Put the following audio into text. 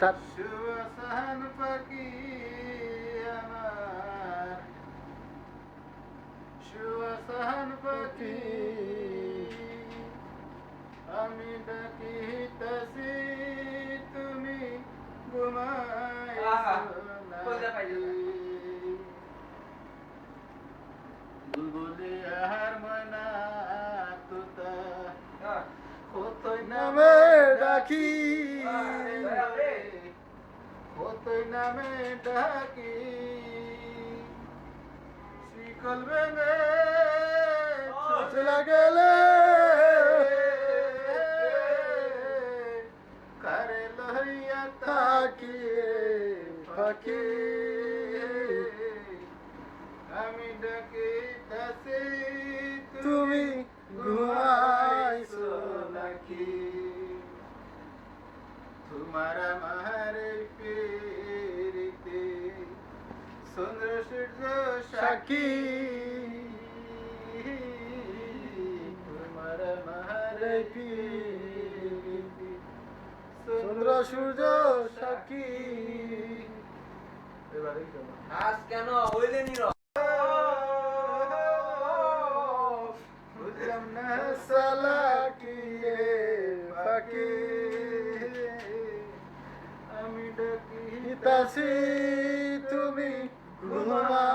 Start. সুবহান পাখি আমার, সুবহান পাখি আমি ডাকিতেছি তুমি ঘুমাইছো নাকি? বুলবুলি আর ময়না তুতা কতই নামে ডাকি, কতই নামে ডাকি, শিকল ভেঙে চলে গেলে কারে লইয়া থাকি পাখি। আমি ডাকিতেছি তুমি ঘুমাইছো নাকি? তোমার আমার পিরিতে চন্দ্র সূর্য সাক্ষী, তোমার আমার পিরিতে চন্দ্র সূর্য সাক্ষী। এবারে আজ কেন হইলে নীরব? বুঝলাম না সালাকি পাখি আমি ডাকি হিতাছি তুমি ঘুমা